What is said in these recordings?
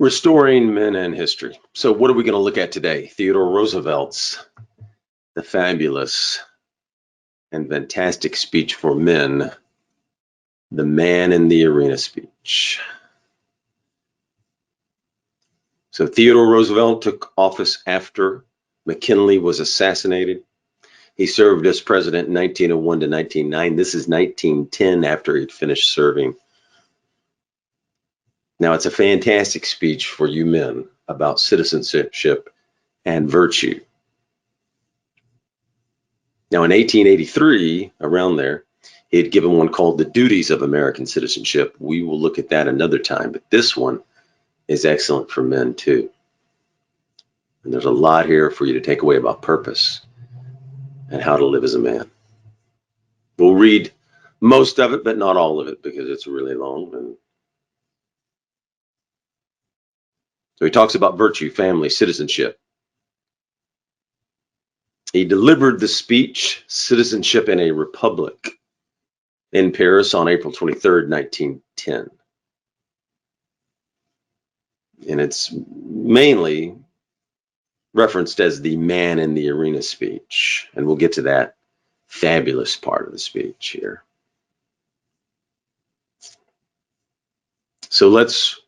Restoring Men and History. So what are we going to look at today? Theodore Roosevelt's The Fabulous and Fantastic Speech for Men, the Man in the Arena speech. So Theodore Roosevelt took office after McKinley was assassinated. He served as president in 1901 to 1909. This is 1910 after he'd finished serving. Now, it's a fantastic speech for you men about citizenship and virtue. Now, in 1883, around there, he had given one called The Duties of American Citizenship. We will look at that another time, but this one is excellent for men too. And there's a lot here for you to take away about purpose and how to live as a man. We'll read most of it, but not all of it, because it's really long. So he talks about virtue, family, citizenship. He delivered the speech, Citizenship in a Republic, in Paris on April 23rd, 1910. And it's mainly referenced as the Man in the Arena speech. And we'll get to that fabulous part of the speech here. So let's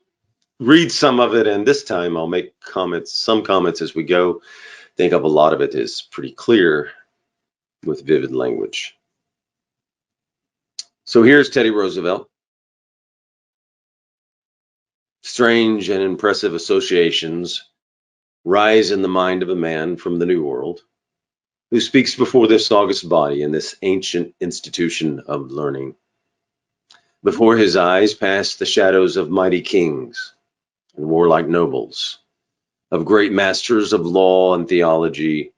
read some of it, and this time I'll make some comments as we go. I think of a lot of it is pretty clear with vivid language. So here's Teddy Roosevelt. Strange and impressive associations rise in the mind of a man from the New World who speaks before this august body in this ancient institution of learning. Before his eyes pass the shadows of mighty kings and warlike nobles, of great masters of law and theology.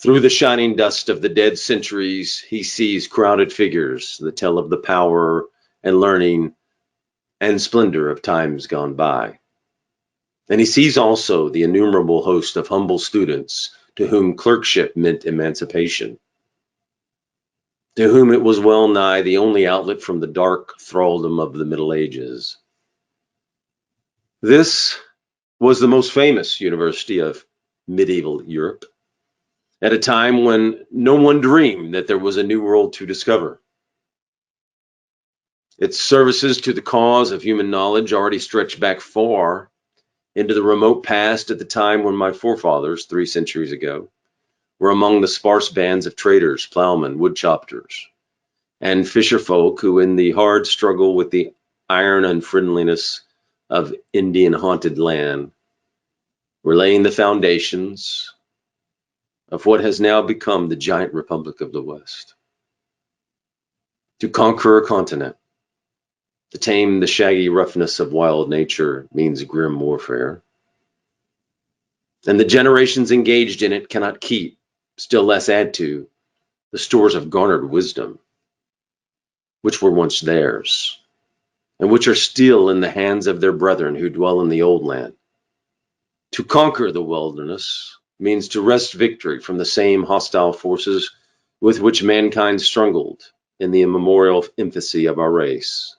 Through the shining dust of the dead centuries, he sees crowded figures that tell of the power and learning and splendor of times gone by. And he sees also the innumerable host of humble students to whom clerkship meant emancipation, to whom it was well nigh the only outlet from the dark thraldom of the Middle Ages. This was the most famous university of medieval Europe, at a time when no one dreamed that there was a new world to discover. Its services to the cause of human knowledge already stretched back far into the remote past, at the time when my forefathers, 3 centuries ago, were among the sparse bands of traders, plowmen, woodchoppers, and fisherfolk who, in the hard struggle with the iron unfriendliness of Indian-haunted land, were laying the foundations of what has now become the giant republic of the West. To conquer a continent, to tame the shaggy roughness of wild nature, means grim warfare. And the generations engaged in it cannot keep, still less add to, the stores of garnered wisdom, which were once theirs, and which are still in the hands of their brethren who dwell in the old land. To conquer the wilderness means to wrest victory from the same hostile forces with which mankind struggled in the immemorial infancy of our race.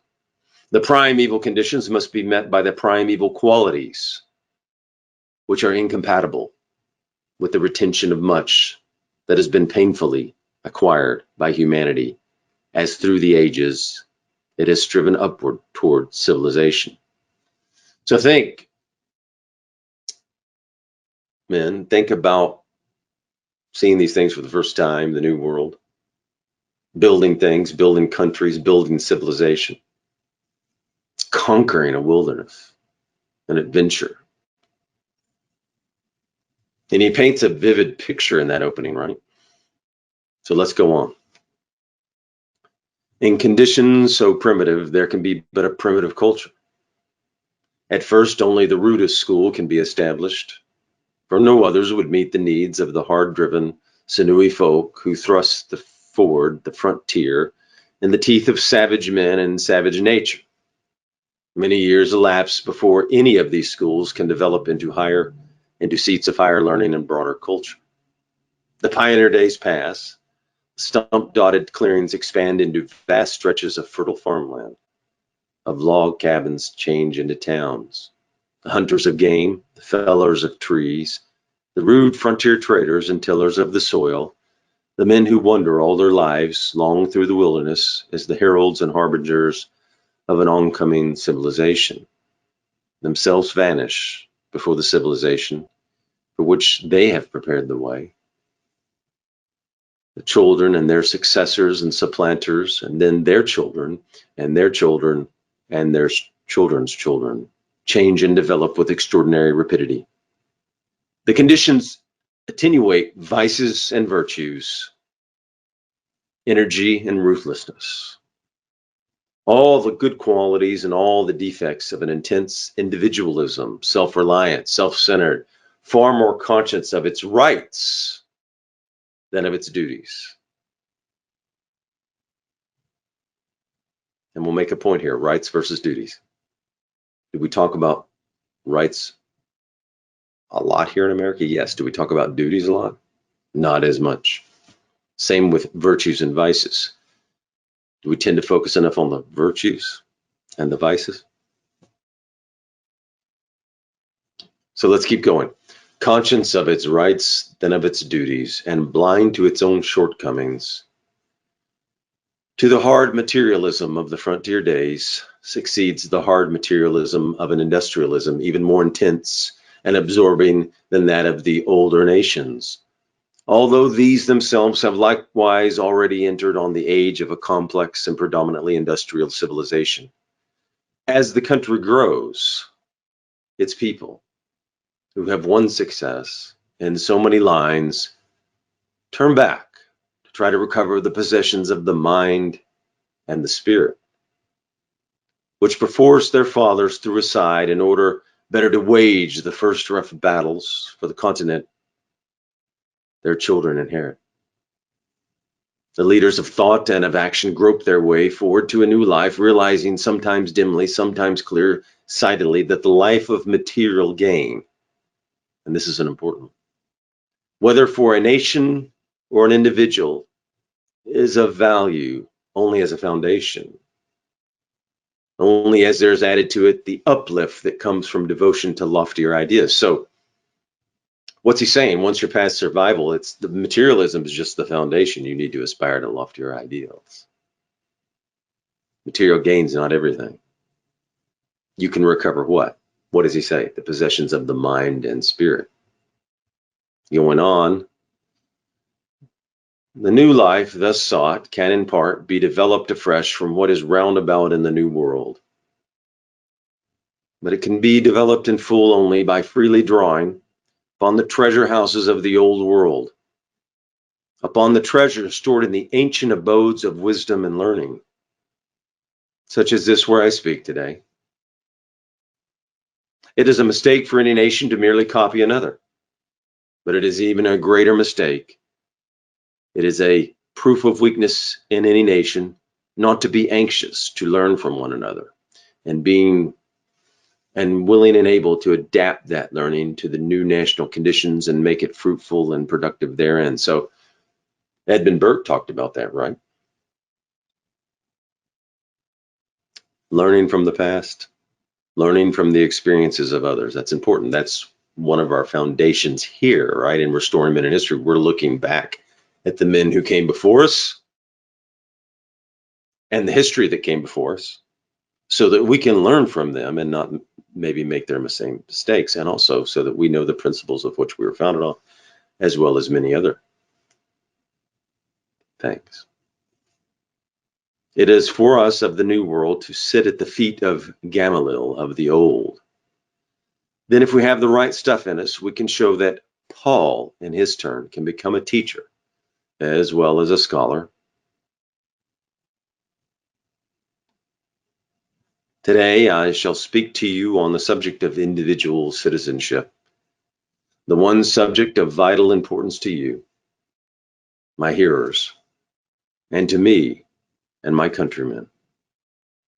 The primeval conditions must be met by the primeval qualities, which are incompatible with the retention of much that has been painfully acquired by humanity, as through the ages it has striven upward toward civilization. So think, men, think about seeing these things for the first time, the new world, building things, building countries, building civilization, conquering a wilderness, an adventure. And he paints a vivid picture in that opening, right? So let's go on. In conditions so primitive, there can be but a primitive culture. At first, only the rudest school can be established, for no others would meet the needs of the hard-driven, sinewy folk who thrust forward the frontier in the teeth of savage men and savage nature. Many years elapse before any of these schools can develop into seats of higher learning and broader culture. The pioneer days pass. Stump-dotted clearings expand into vast stretches of fertile farmland, of log cabins change into towns, the hunters of game, the fellers of trees, the rude frontier traders and tillers of the soil, the men who wander all their lives long through the wilderness as the heralds and harbingers of an oncoming civilization, themselves vanish before the civilization for which they have prepared the way. The children and their successors and supplanters, and then their children and their children and their children's children change and develop with extraordinary rapidity. The conditions attenuate vices and virtues, energy and ruthlessness, all the good qualities and all the defects of an intense individualism, self-reliant, self-centered, far more conscious of its rights than of its duties. And we'll make a point here, rights versus duties. Do we talk about rights a lot here in America? Yes. Do we talk about duties a lot? Not as much. Same with virtues and vices. Do we tend to focus enough on the virtues and the vices? So let's keep going. Conscious of its rights than of its duties, and blind to its own shortcomings. To the hard materialism of the frontier days succeeds the hard materialism of an industrialism even more intense and absorbing than that of the older nations, although these themselves have likewise already entered on the age of a complex and predominantly industrial civilization. As the country grows, its people, who have won success in so many lines, turn back to try to recover the possessions of the mind and the spirit, which perforce their fathers threw aside in order better to wage the first rough battles for the continent their children inherit. The leaders of thought and of action grope their way forward to a new life, realizing sometimes dimly, sometimes clear-sightedly, that the life of material gain, and this is an important one, whether for a nation or an individual, is of value only as a foundation, only as there's added to it the uplift that comes from devotion to loftier ideas. So what's he saying? Once you're past survival, it's the materialism is just the foundation. You need to aspire to loftier ideals. Material gain's not everything. You can recover what? What does he say? The possessions of the mind and spirit. Going on, the new life thus sought can in part be developed afresh from what is round about in the new world. But it can be developed in full only by freely drawing upon the treasure houses of the old world, upon the treasures stored in the ancient abodes of wisdom and learning, such as this where I speak today. It is a mistake for any nation to merely copy another, but it is even a greater mistake. It is a proof of weakness in any nation not to be anxious to learn from one another and being and willing and able to adapt that learning to the new national conditions and make it fruitful and productive therein. So Edmund Burke talked about that, right? Learning from the past, learning from the experiences of others. That's important. That's one of our foundations here, right? In Restoring Men in History, we're looking back at the men who came before us and the history that came before us so that we can learn from them and not maybe make their same mistakes, and also so that we know the principles of which we were founded on, as well as many other things. It is for us of the new world to sit at the feet of Gamaliel of the old. Then if we have the right stuff in us, we can show that Paul, in his turn, can become a teacher as well as a scholar. Today, I shall speak to you on the subject of individual citizenship, the one subject of vital importance to you, my hearers, and to me and my countrymen,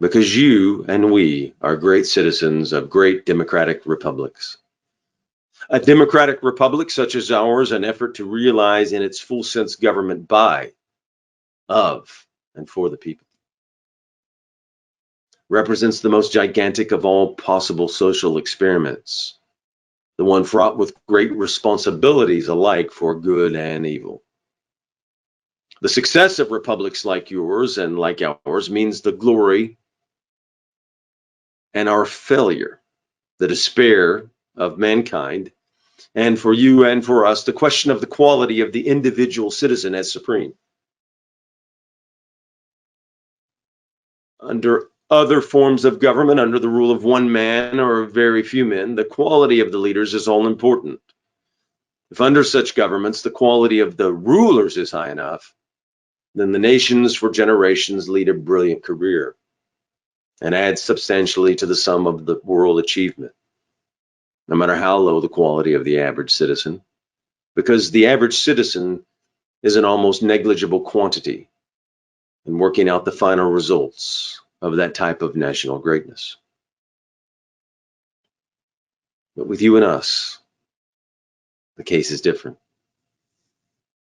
because you and we are great citizens of great democratic republics. A democratic republic such as ours, an effort to realize in its full sense government by, of, and for the people. represents the most gigantic of all possible social experiments, the one fraught with great responsibilities alike for good and evil. The success of republics like yours and like ours means the glory and our failure, the despair of mankind, and for you and for us, the question of the quality of the individual citizen as supreme. Under other forms of government, under the rule of one man or very few men, the quality of the leaders is all important. If under such governments the quality of the rulers is high enough, then the nations for generations lead a brilliant career and add substantially to the sum of the world achievement, no matter how low the quality of the average citizen, because the average citizen is an almost negligible quantity in working out the final results of that type of national greatness. But with you and us, the case is different.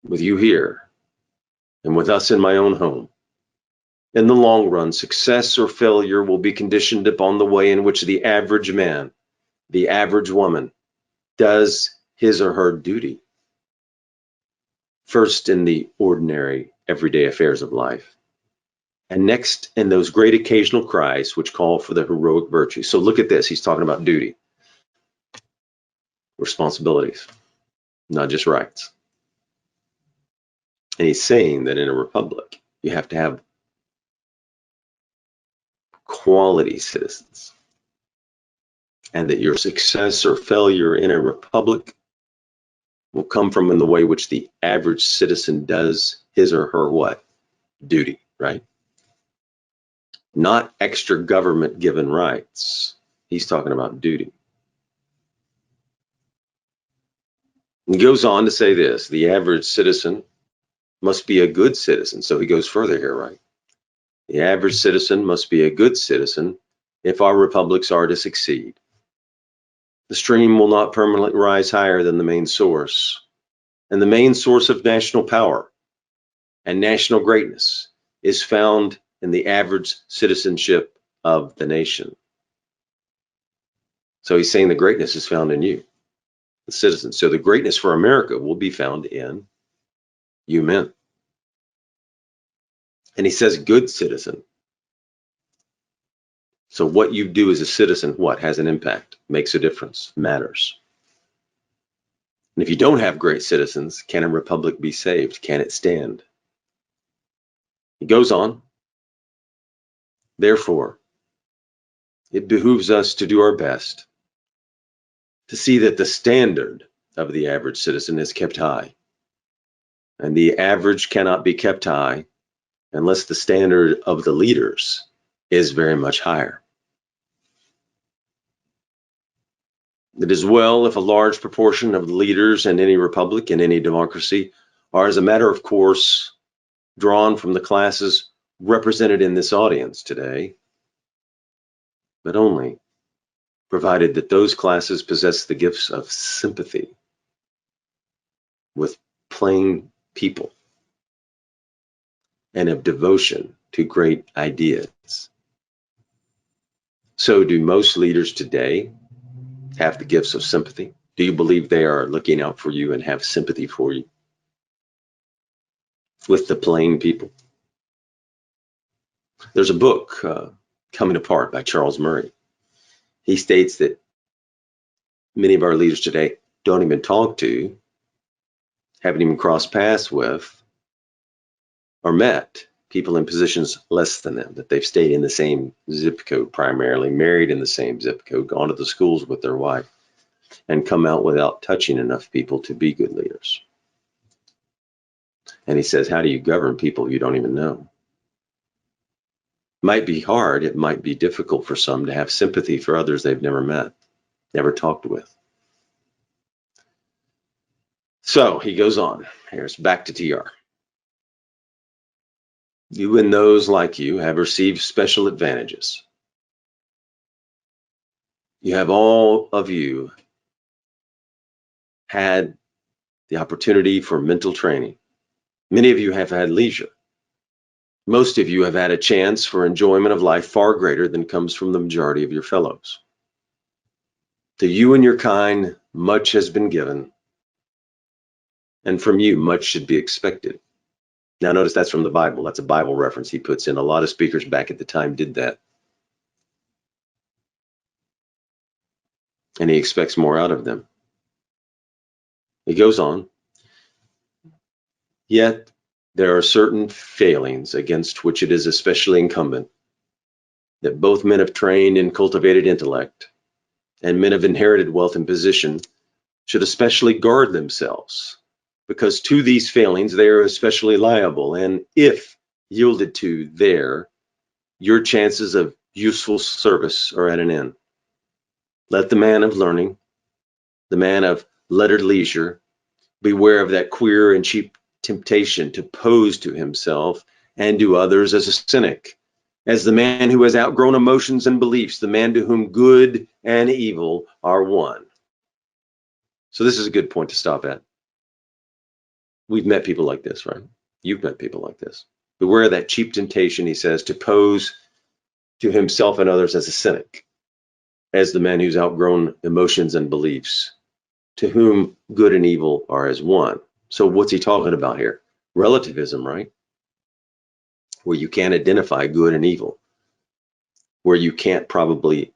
With you here, and with us in my own home, in the long run, success or failure will be conditioned upon the way in which the average man, the average woman, does his or her duty. First in the ordinary, everyday affairs of life, and next in those great occasional cries which call for the heroic virtue. So look at this. He's talking about duty, responsibilities, not just rights. And he's saying that in a republic, you have to have quality citizens, and that your success or failure in a republic will come from in the way which the average citizen does his or her what? Duty, right? Not extra government given rights. He's talking about duty. He goes on to say this: the average citizen must be a good citizen. So he goes further here, right? The average citizen must be a good citizen if our republics are to succeed. The stream will not permanently rise higher than the main source. And the main source of national power and national greatness is found in the average citizenship of the nation. So he's saying the greatness is found in you, the citizens. So the greatness for America will be found in you men. And he says good citizen. So what you do as a citizen, what has an impact, makes a difference, matters. And if you don't have great citizens, can a republic be saved? Can it stand? He goes on. Therefore, it behooves us to do our best to see that the standard of the average citizen is kept high. And the average cannot be kept high unless the standard of the leaders is very much higher. It is well if a large proportion of the leaders in any republic, in any democracy, are, as a matter of course, drawn from the classes represented in this audience today, but only provided that those classes possess the gifts of sympathy with plain people and of devotion to great ideas. So do most leaders today have the gifts of sympathy? Do you believe they are looking out for you and have sympathy for you with the plain people? There's a book, Coming Apart by Charles Murray. He states that many of our leaders today don't even talk to, haven't even crossed paths with, or met people in positions less than them, that they've stayed in the same zip code primarily, married in the same zip code, gone to the schools with their wife, and come out without touching enough people to be good leaders. And he says, how do you govern people you don't even know? Might be hard, it might be difficult for some to have sympathy for others they've never met, never talked with. So he goes on. Here's back to TR. You and those like you have received special advantages. You have all of you had the opportunity for mental training. Many of you have had leisure. Most of you have had a chance for enjoyment of life far greater than comes from the majority of your fellows. To you and your kind, much has been given, and from you, much should be expected. Now, notice that's from the Bible. That's a Bible reference he puts in. A lot of speakers back at the time did that. And he expects more out of them. He goes on, yet there are certain failings against which it is especially incumbent that both men of trained and cultivated intellect and men of inherited wealth and position should especially guard themselves, because to these failings they are especially liable, and if yielded to there, your chances of useful service are at an end. Let the man of learning, the man of lettered leisure, beware of that queer and cheap temptation to pose to himself and to others as a cynic, as the man who has outgrown emotions and beliefs, the man to whom good and evil are one. So this is a good point to stop at. We've met people like this, right? You've met people like this. Beware of that cheap temptation, he says, to pose to himself and others as a cynic, as the man who's outgrown emotions and beliefs, to whom good and evil are as one. So what's he talking about here? Relativism, right? Where you can't identify good and evil, where you can't probably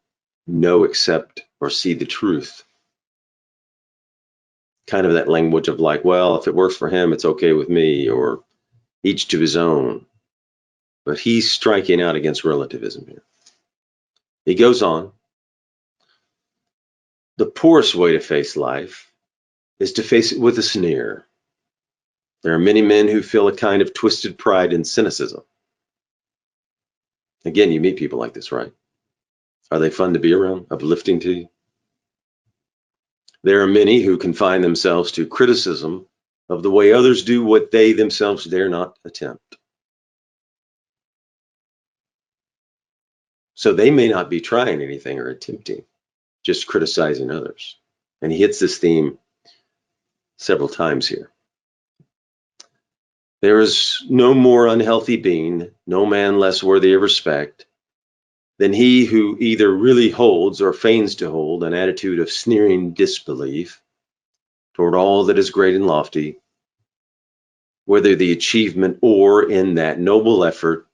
know, accept, or see the truth. Kind of that language of like, well, if it works for him, it's okay with me, or each to his own. But he's striking out against relativism here. He goes on, the poorest way to face life is to face it with a sneer. There are many men who feel a kind of twisted pride and cynicism. Again, you meet people like this, right? Are they fun to be around, uplifting to you? There are many who confine themselves to criticism of the way others do what they themselves dare not attempt. So they may not be trying anything or attempting, just criticizing others. And he hits this theme several times here. There is no more unhealthy being, no man less worthy of respect, than he who either really holds or feigns to hold an attitude of sneering disbelief toward all that is great and lofty, whether the achievement or in that noble effort,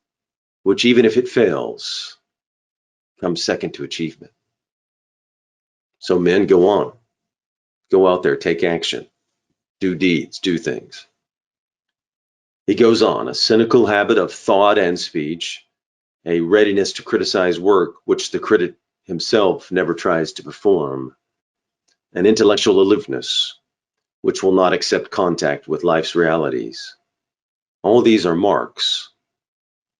which even if it fails, comes second to achievement. So men, go on, go out there, take action, do deeds, do things. He goes on, a cynical habit of thought and speech, a readiness to criticize work which the critic himself never tries to perform, an intellectual aloofness which will not accept contact with life's realities. All these are marks,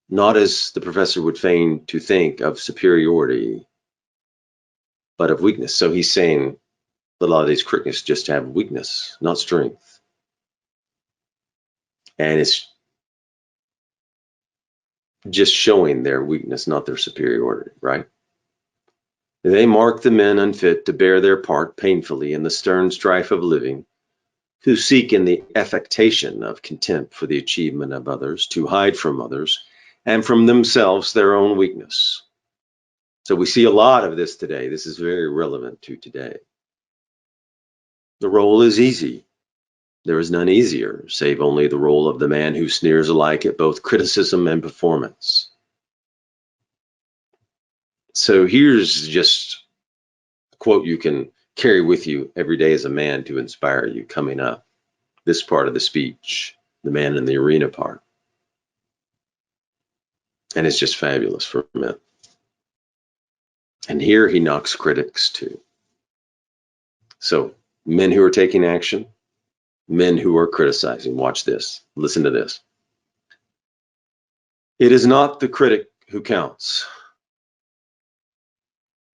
not as the professor would feign to think, of superiority, but of weakness. So he's saying that a lot of these critics just have weakness, not strength. And it's just showing their weakness, not their superiority, right? They mark the men unfit to bear their part painfully in the stern strife of living, who seek in the affectation of contempt for the achievement of others to hide from others and from themselves their own weakness. So we see a lot of this today. This is very relevant to today. The role is easy. There is none easier, save only the role of the man who sneers alike at both criticism and performance. So here's just a quote you can carry with you every day as a man to inspire you coming up. This part of the speech, the man in the arena part. And it's just fabulous for men. And here he knocks critics too. So men who are taking action, men who are criticizing. Watch this. Listen to this. It is not the critic who counts,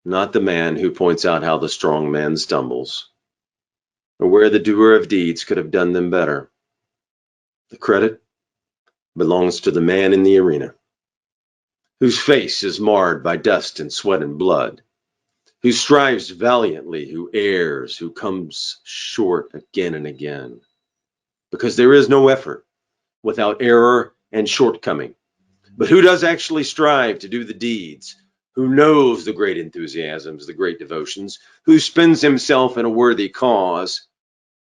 not the man who points out how the strong man stumbles, or where the doer of deeds could have done them better. The credit belongs to the man in the arena, whose face is marred by dust and sweat and blood, who strives valiantly, who errs, who comes short again and again. Because there is no effort without error and shortcoming. But who does actually strive to do the deeds? Who knows the great enthusiasms, the great devotions? Who spends himself in a worthy cause?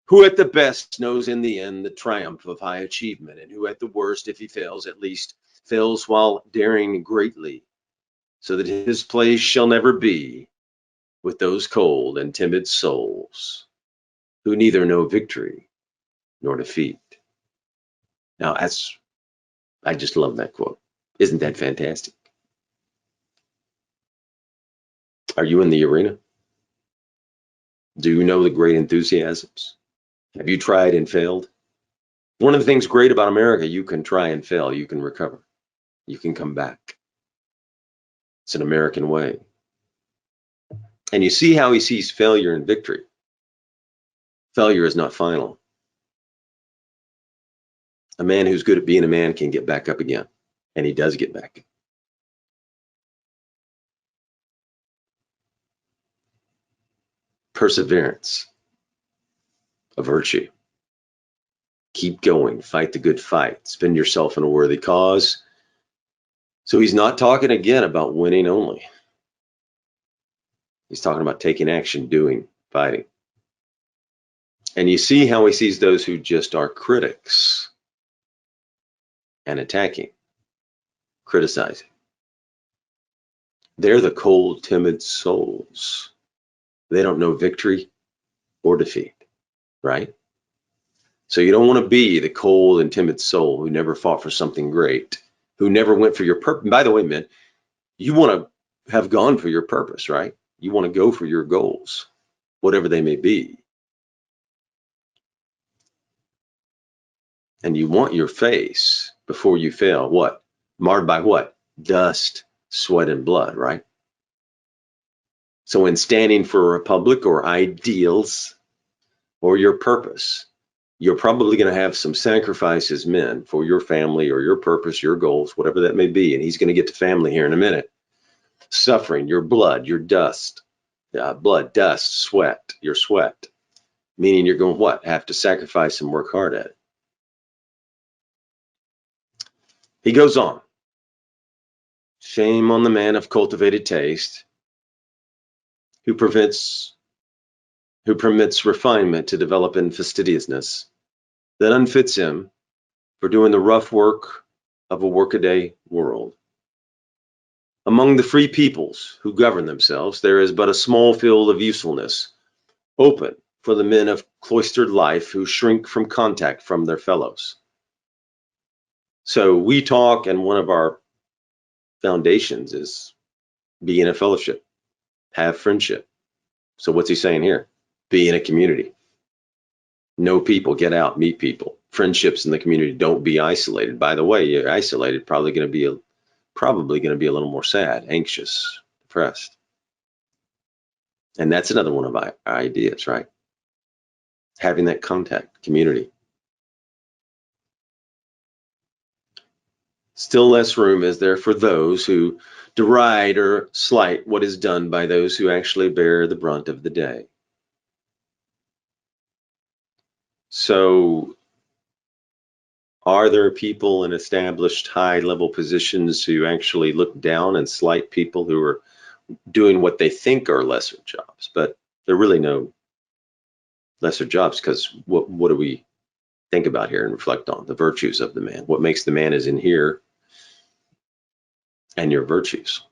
Who at the best knows in the end the triumph of high achievement, and who at the worst, if he fails, at least fails while daring greatly, so that his place shall never be with those cold and timid souls who neither know victory nor defeat. Now, I just love that quote. Isn't that fantastic? Are you in the arena? Do you know the great enthusiasms? Have you tried and failed? One of the things great about America, you can try and fail, you can recover, you can come back. It's an American way. And you see how he sees failure and victory. Failure is not final. A man who's good at being a man can get back up again, and he does get back. Perseverance, a virtue. Keep going, fight the good fight, spend yourself in a worthy cause. So he's not talking again about winning only. He's talking about taking action, doing, fighting. And you see how he sees those who just are critics and attacking, criticizing. They're the cold, timid souls. They don't know victory or defeat, right? So you don't want to be the cold and timid soul who never fought for something great, who never went for your purpose. By the way, men, you want to have gone for your purpose, right? You want to go for your goals, whatever they may be. And you want your face before you fail, what? Marred by what? Dust, sweat, and blood, right? So in standing for a republic or ideals or your purpose, you're probably going to have some sacrifices, men, for your family or your purpose, your goals, whatever that may be. And he's going to get to family here in a minute. Suffering, your blood, your dust, blood, dust, sweat, your sweat, meaning you're going to what? Have to sacrifice and work hard at it. He goes on. Shame on the man of cultivated taste who permits refinement to develop in fastidiousness that unfits him for doing the rough work of a workaday world. Among the free peoples who govern themselves, there is but a small field of usefulness open for the men of cloistered life who shrink from contact from their fellows. So we talk, and one of our foundations is be in a fellowship, have friendship. So what's he saying here? Be in a community. Know people, get out, meet people. Friendships in the community. Don't be isolated. By the way, you're isolated, probably going to be a little more sad, anxious, depressed. And that's another one of our ideas, right? Having that contact, community. Still less room is there for those who deride or slight what is done by those who actually bear the brunt of the day. So are there people in established high-level positions who actually look down and slight people who are doing what they think are lesser jobs? But there are really no lesser jobs, because what do we think about here and reflect on? The virtues of the man. What makes the man is in here, and your virtues.